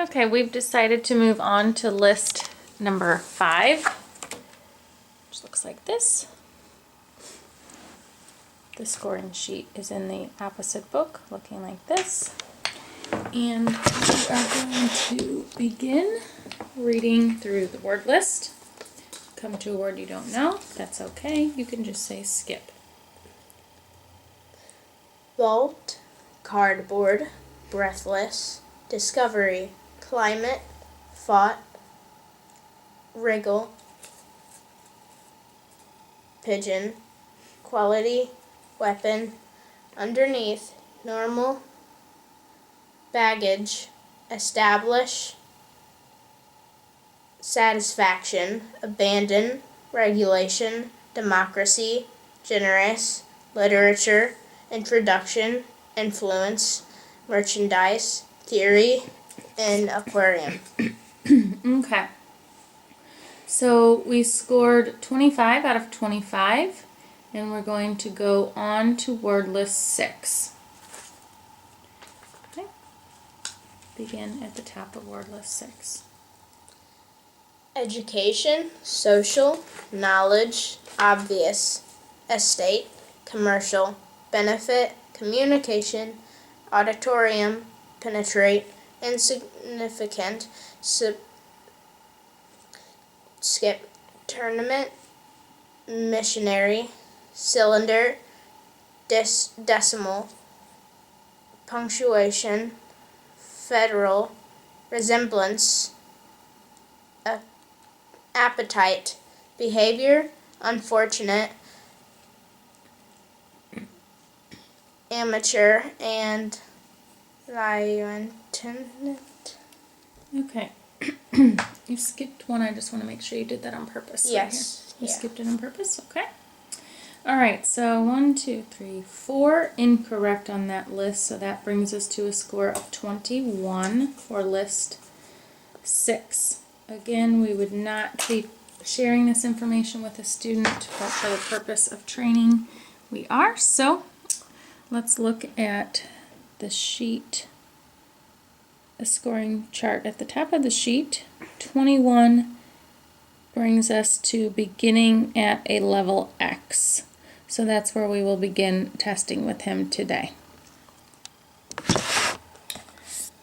Okay, we've decided to move on to list number 5, which looks like this. The scoring sheet is in the opposite book, looking like this. And we are going to begin reading through the word list. Come to a word you don't know, that's okay. You can just say skip. Vault, cardboard, breathless, discovery, climate, fought, wriggle, pigeon, quality, weapon, underneath, normal, baggage, establish, satisfaction, abandon, regulation, democracy, generous, literature, introduction, influence, merchandise, theory, and aquarium. Okay. So we scored 25 out of 25, and we're going to go on to word list 6. Okay. Begin at the top of word list 6. Education, social, knowledge, obvious, estate, commercial, benefit, communication, auditorium, penetrate, insignificant, skip, tournament, missionary, cylinder, decimal, punctuation, federal, resemblance, appetite, behavior, unfortunate, amateur, and lieutenant. Okay. You skipped one. I just want to make sure you did that on purpose. Yes. Right here. You skipped it on purpose? Okay. All right. So 1, 2, 3, 4 incorrect on that list. So that brings us to a score of 21 for list 6. Again, we would not be sharing this information with a student, but for the purpose of training, we are. So let's look at the sheet, a scoring chart at the top of the sheet. 21 brings us to beginning at a level X. So that's where we will begin testing with him today.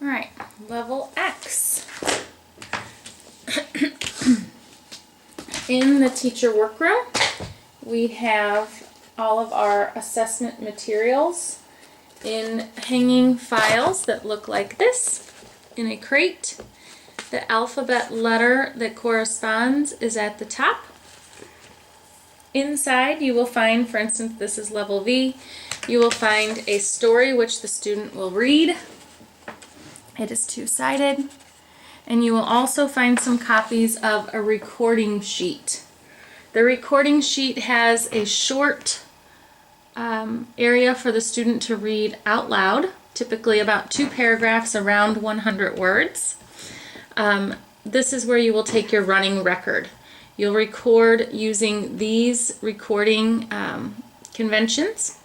All right, level X. In the teacher workroom, we have all of our assessment materials in hanging files that look like this in a crate. The alphabet letter that corresponds is at the top. Inside you will find, for instance, this is level V, you will find a story which the student will read. It is two-sided. And you will also find some copies of a recording sheet. The recording sheet has a short area for the student to read out loud, typically about 2 paragraphs around 100 words. This is where you will take your running record. You'll record using these recording conventions,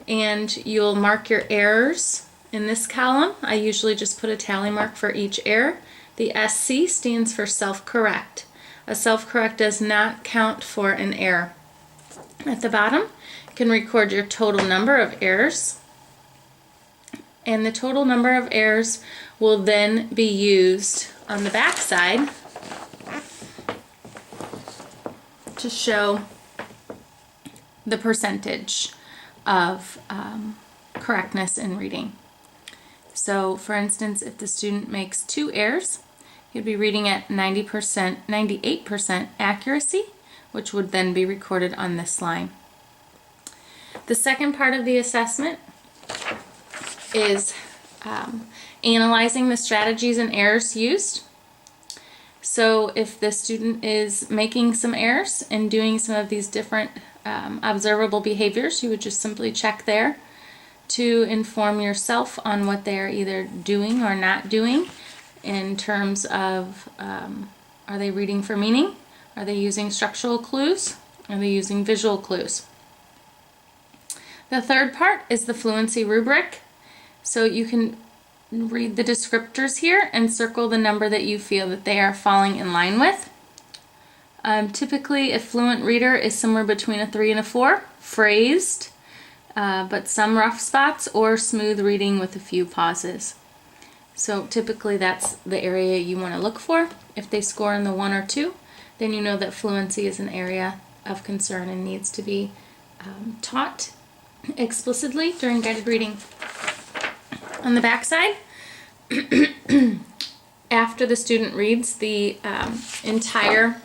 and you'll mark your errors in this column. I usually just put a tally mark for each error. The SC stands for self-correct. A self-correct does not count for an error. At the bottom, you can record your total number of errors, and the total number of errors will then be used on the back side to show the percentage of correctness in reading. So, for instance, if the student makes 2 errors, he'd be reading at 98% accuracy, which would then be recorded on this line. The second part of the assessment is analyzing the strategies and errors used. So if the student is making some errors and doing some of these different observable behaviors, you would just simply check there to inform yourself on what they are either doing or not doing in terms of are they reading for meaning? Are they using structural clues? Are they using visual clues? The third part is the fluency rubric. So you can read the descriptors here and circle the number that you feel that they are falling in line with. Typically, a fluent reader is somewhere between a 3 and a 4, phrased, but some rough spots, or smooth reading with a few pauses. So typically that's the area you want to look for. If they score in the 1 or 2, then you know that fluency is an area of concern and needs to be taught explicitly during guided reading. On the back side, after the student reads the entire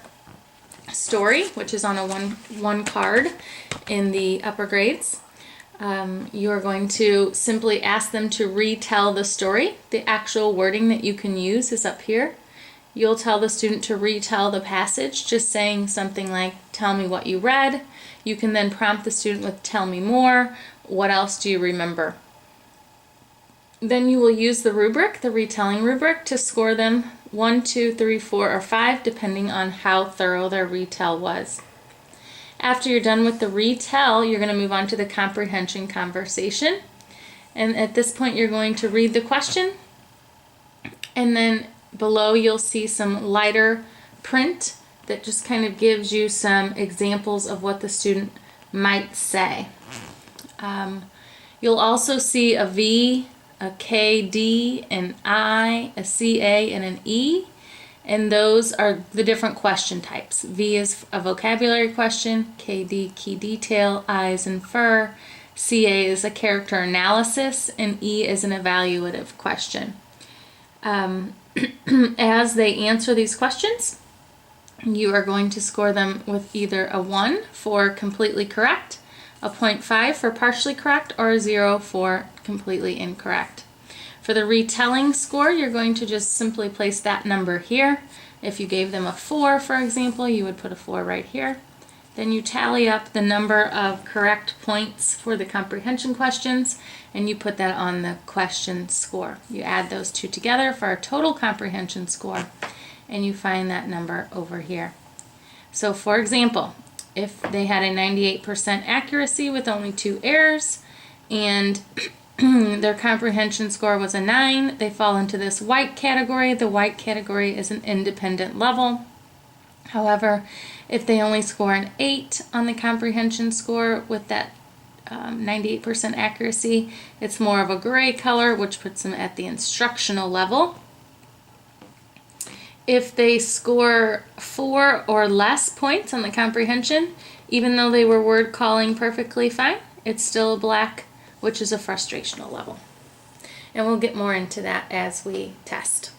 story, which is on a one card in the upper grades, you are going to simply ask them to retell the story. The actual wording that you can use is up here. You'll tell the student to retell the passage, just saying something like, tell me what you read. You can then prompt the student with, tell me more. What else do you remember? Then you will use the rubric, the retelling rubric, to score them 1, 2, 3, 4, or 5, depending on how thorough their retell was. After you're done with the retell, you're going to move on to the comprehension conversation. And at this point, you're going to read the question, and then below you'll see some lighter print that just kind of gives you some examples of what the student might say. You'll also see a V, a K, D, an I, a C, A, and an E. And those are the different question types. V is a vocabulary question, K, D, key detail, I is infer, C, A is a character analysis, and E is an evaluative question. As they answer these questions, you are going to score them with either a 1 for completely correct, a 0.5 for partially correct, or a 0 for completely incorrect. For the retelling score, you're going to just simply place that number here. If you gave them a 4, for example, you would put a 4 right here. Then you tally up the number of correct points for the comprehension questions, and you put that on the question score. You add those two together for a total comprehension score, and you find that number over here. So for example, if they had a 98% accuracy with only 2 errors, and their comprehension score was a 9, they fall into this white category. The white category is an independent level. However, if they only score an 8 on the comprehension score with that 98% accuracy, it's more of a gray color, which puts them at the instructional level. If they score 4 or less points on the comprehension, even though they were word calling perfectly fine, it's still black, which is a frustrational level. And we'll get more into that as we test.